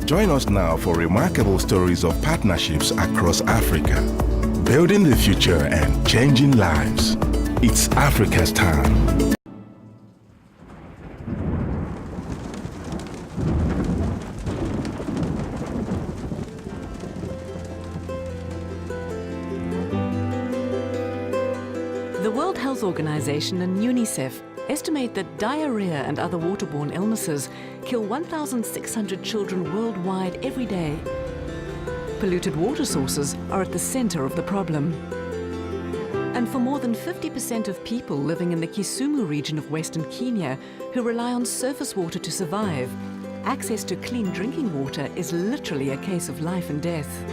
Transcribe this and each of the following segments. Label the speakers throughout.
Speaker 1: Join us now for remarkable stories of partnerships across Africa, building the future and changing lives. It's Africa's time.
Speaker 2: The World Health Organization and UNICEF estimate that diarrhea and other waterborne illnesses kill 1,600 children worldwide every day. Polluted water sources are at the center of the problem. And for more than 50% of people living in the Kisumu region of Western Kenya who rely on surface water to survive, access to clean drinking water is literally a case of life and death.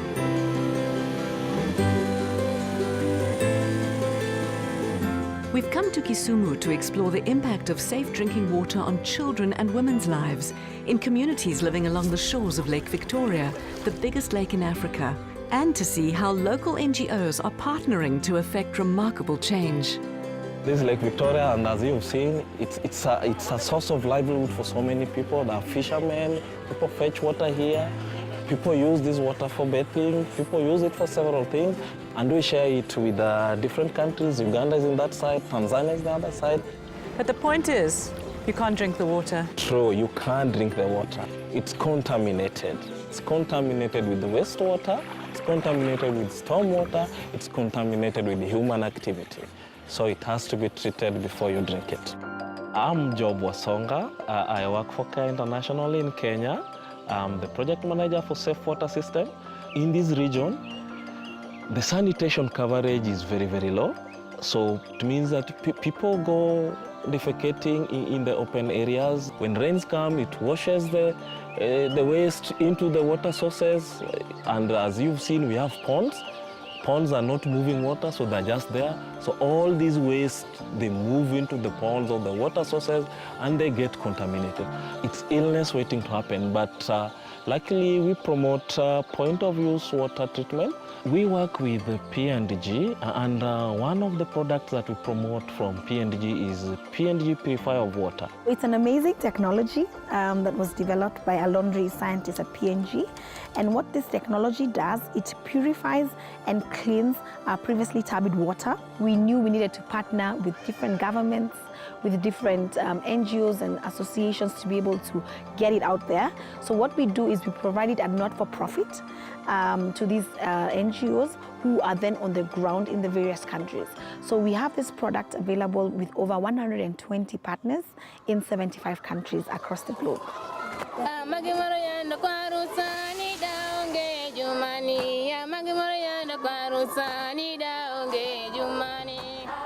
Speaker 2: We've come to Kisumu to explore the impact of safe drinking water on children and women's lives in communities living along the shores of Lake Victoria, the biggest lake in Africa, and to see how local NGOs are partnering to effect remarkable change.
Speaker 3: This is Lake Victoria, and as you've seen, it's a source of livelihood for so many people. There are fishermen, people fetch water here, people use this water for bathing, people use it for several things. And we share it with different countries. Uganda is in that side, Tanzania is the other side.
Speaker 4: But the point is, you can't drink the water.
Speaker 3: True, you can't drink the water. It's contaminated. It's contaminated with the wastewater, it's contaminated with stormwater, it's contaminated with human activity. So it has to be treated before you drink it. I'm Job Wasonga. I work for CARE internationally in Kenya. I'm the project manager for Safe Water System. In this region, the sanitation coverage is very, very low. So it means that people go defecating in the open areas. When rains come, it washes the waste into the water sources. And as you've seen, we have ponds. Ponds are not moving water, so they're just there. So all these waste, they move into the ponds or the water sources and they get contaminated. It's illness waiting to happen, but luckily we promote point-of-use water treatment. We work with P&G, and one of the products that we promote from P&G is P&G Purifier of Water.
Speaker 5: It's an amazing technology that was developed by a laundry scientist at P&G. And what this technology does, it purifies and cleans previously turbid water. We knew we needed to partner with different governments, with different NGOs and associations to be able to get it out there. So what we do is we provide it at not-for-profit to these NGOs who are then on the ground in the various countries. So we have this product available with over 120 partners in 75 countries across the globe.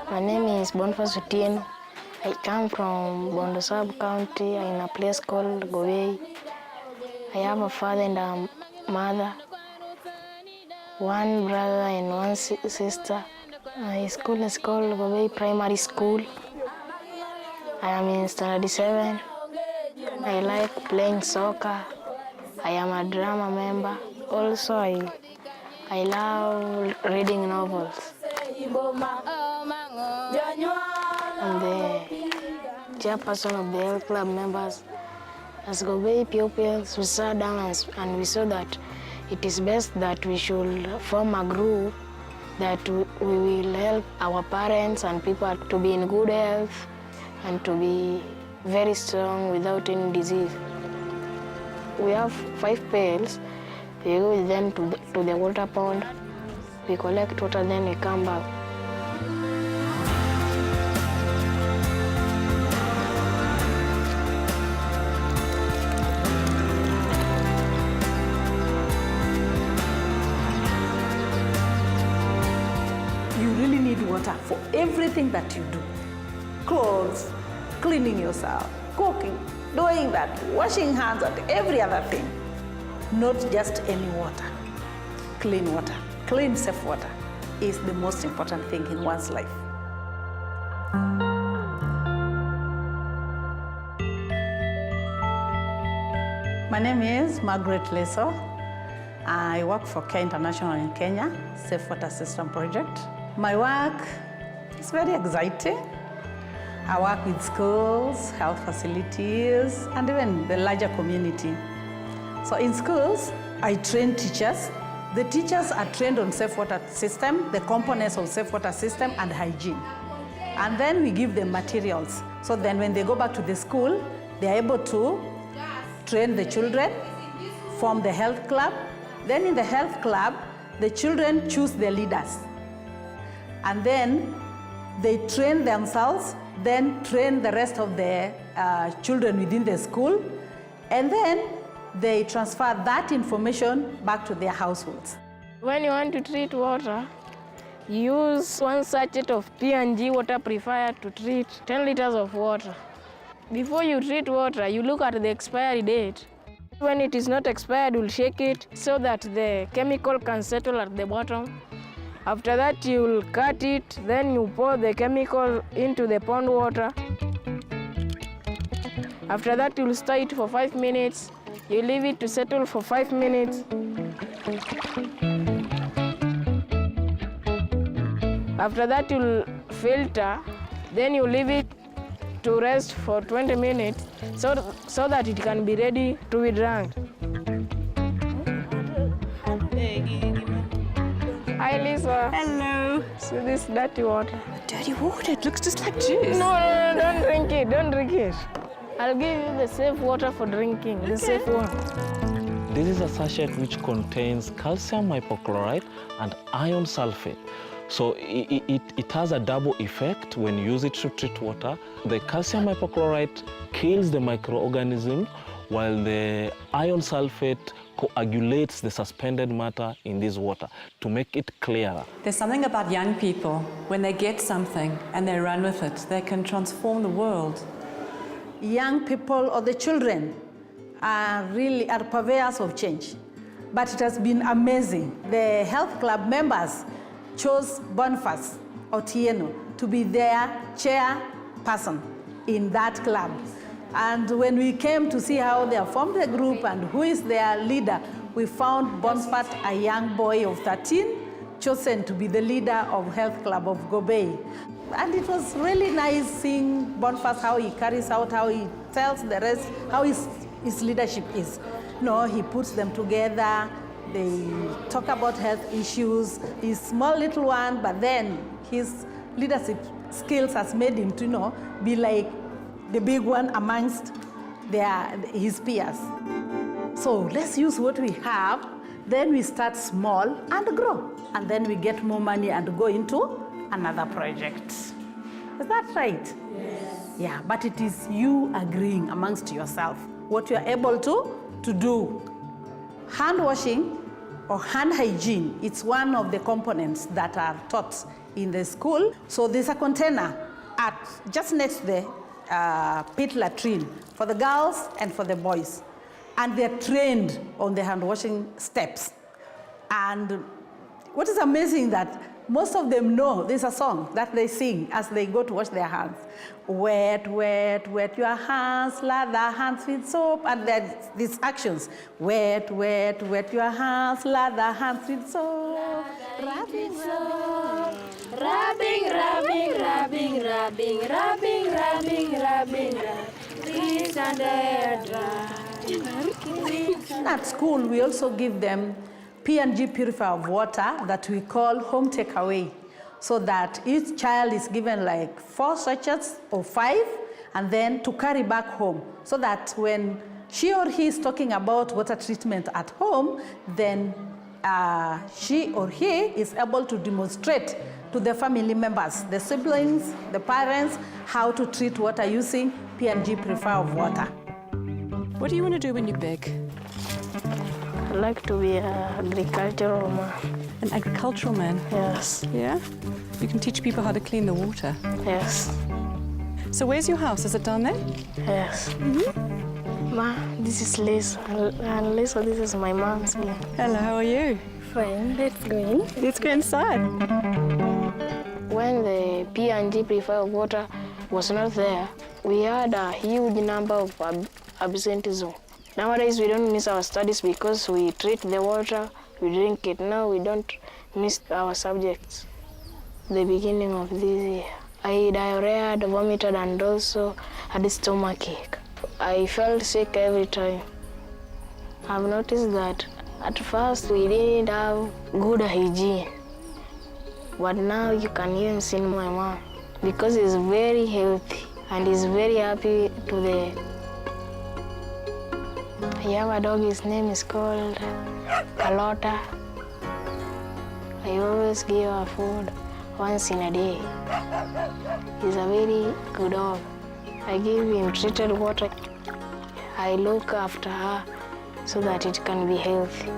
Speaker 6: My name is Boniface Otieno. I come from Bondo sub-county in a place called Gowei. I have a father and a mother, one brother and one sister. My school is called Gowei Primary School. I am in standard 7. I like playing soccer. I am a drama member. Also, I love reading novels. I'm the chairperson of the health club members. As Gowei pupils, we sat down and we saw that it is best that we should form a group that we will help our parents and people to be in good health and to be very strong without any disease. We have 5 pails. We go with them to the water pond. We collect water, then we come back.
Speaker 7: You really need water for everything that you do. Clothes, cleaning yourself, cooking, doing that, washing hands, and every other thing. Not just any water. Clean water, clean, safe water is the most important thing in one's life. My name is Margaret Leso. I work for CARE International in Kenya, Safe Water System Project. My work is very exciting. I work with schools, health facilities, and even the larger community. So in schools, I train teachers. The teachers are trained on safe water system, the components of safe water system and hygiene. And then we give them materials. So then when they go back to the school, they are able to train the children, form the health club. Then in the health club, the children choose their leaders. And then they train themselves, then train the rest of the children within the school. And then they transfer that information back to their households.
Speaker 6: When you want to treat water, you use 1 sachet of P&G water purifier to treat 10 liters of water. Before you treat water, you look at the expiry date. When it is not expired, you'll shake it so that the chemical can settle at the bottom. After that, you'll cut it, then you pour the chemical into the pond water. After that, you'll stir it for 5 minutes. You leave it to settle for 5 minutes. After that, you'll filter, then you leave it to rest for 20 minutes so that it can be ready to be drunk. Hi, Lisa.
Speaker 4: Hello.
Speaker 6: See this dirty water?
Speaker 4: Dirty water, it looks just like juice.
Speaker 6: No, don't drink it, don't drink it. I'll give you the safe water for drinking, the safe one.
Speaker 3: This is a sachet which contains calcium hypochlorite and iron sulfate. So it has a double effect when you use it to treat water. The calcium hypochlorite kills the microorganism, while the iron sulfate coagulates the suspended matter in this water to make it clearer.
Speaker 4: There's something about young people, when they get something and they run with it, they can transform the world.
Speaker 7: Young people or the children are purveyors of change. But it has been amazing. The health club members chose Boniface Otieno to be their chairperson in that club. And when we came to see how they have formed the group and who is their leader, we found Boniface, a young boy of 13, chosen to be the leader of Health Club of Gobey. And it was really nice seeing Boniface, how he carries out, how he tells the rest, how his leadership is. He puts them together, they talk about health issues. He's a small little one, but then his leadership skills has made him to be like the big one amongst his peers. So let's use what we have, then we start small and grow. And then we get more money and go into another project. Is that right? Yes. Yeah, but it is you agreeing amongst yourself what you are able to do. Hand washing or hand hygiene, it's one of the components that are taught in the school. So there's a container just next to the pit latrine for the girls and for the boys. And they're trained on the hand washing steps. And what is amazing that most of them know there's a song that they sing as they go to wash their hands. Wet, wet, wet your hands, lather hands with soap. And then these actions. Wet, wet, wet your hands, lather hands with soap. Rubbing, soap.
Speaker 6: Rubbing, rubbing, rubbing, rubbing, rubbing, rubbing, rubbing, this and that.
Speaker 7: At school, we also give them P&G purifier of water that we call home takeaway, so that each child is given like 4 sachets or 5, and then to carry back home, so that when she or he is talking about water treatment at home, then she or he is able to demonstrate to the family members, the siblings, the parents, how to treat water using P&G purifier of water.
Speaker 4: What do you want to do when you're big?
Speaker 6: I'd like to be an agricultural man.
Speaker 4: An agricultural man?
Speaker 6: Yes.
Speaker 4: Yeah? You can teach people how to clean the water?
Speaker 6: Yes.
Speaker 4: So where's your house? Is it down there?
Speaker 6: Yes. Ma, this is Lisa. And Lisa, this is my mom's game.
Speaker 4: Hello, how are you?
Speaker 6: Fine, let's go in.
Speaker 4: Let's go inside.
Speaker 6: When the P&G purifier of water was not there, we had a huge number of absenteeism. Nowadays, we don't miss our studies because we treat the water, we drink it. Now we don't miss our subjects. The beginning of this year, I diarrhea, vomited, and also had a stomachache. I felt sick every time. I've noticed that at first we didn't have good hygiene, but now you can even see my mom because he's very healthy and he's very happy today. I have a dog, his name is called Carlotta. I always give her food once in a day. He's a very good dog. I give him treated water. I look after her so that it can be healthy.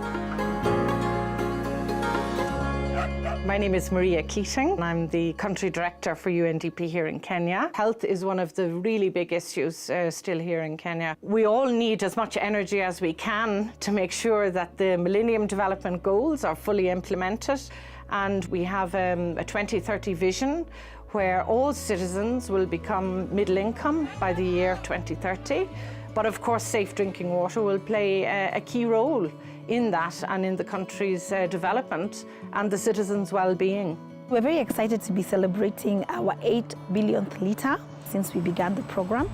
Speaker 8: My name is Maria Keating. I'm the country director for UNDP here in Kenya. Health is one of the really big issues still here in Kenya. We all need as much energy as we can to make sure that the Millennium Development Goals are fully implemented. And we have a 2030 vision where all citizens will become middle income by the year 2030. But of course, safe drinking water will play a key role in that and in the country's development and the citizens' well-being.
Speaker 5: We're very excited to be celebrating our 8 billionth litre since we began the program,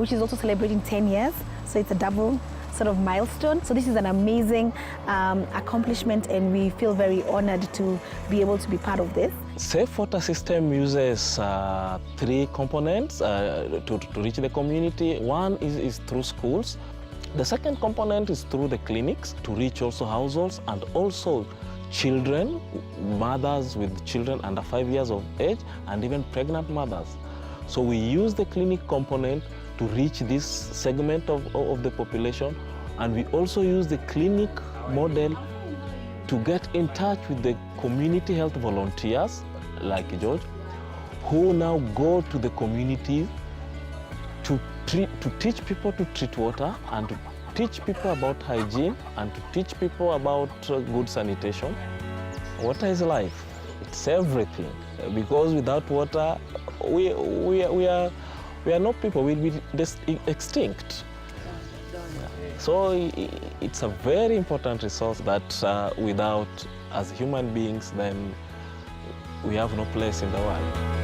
Speaker 5: which is also celebrating 10 years. So it's a double sort of milestone. So this is an amazing accomplishment, and we feel very honored to be able to be part of this.
Speaker 3: Safe water system uses 3 components to reach the community. One is through schools. The second component is through the clinics to reach also households and also children, mothers with children under 5 years of age, and even pregnant mothers. So we use the clinic component to reach this segment of the population, and we also use the clinic model to get in touch with the community health volunteers like George, who now go to the community to teach people to treat water and to teach people about hygiene and to teach people about good sanitation. Water is life. It's everything. Because without water, we are not people. We'll be extinct. So it's a very important resource that without, as human beings, then we have no place in the world.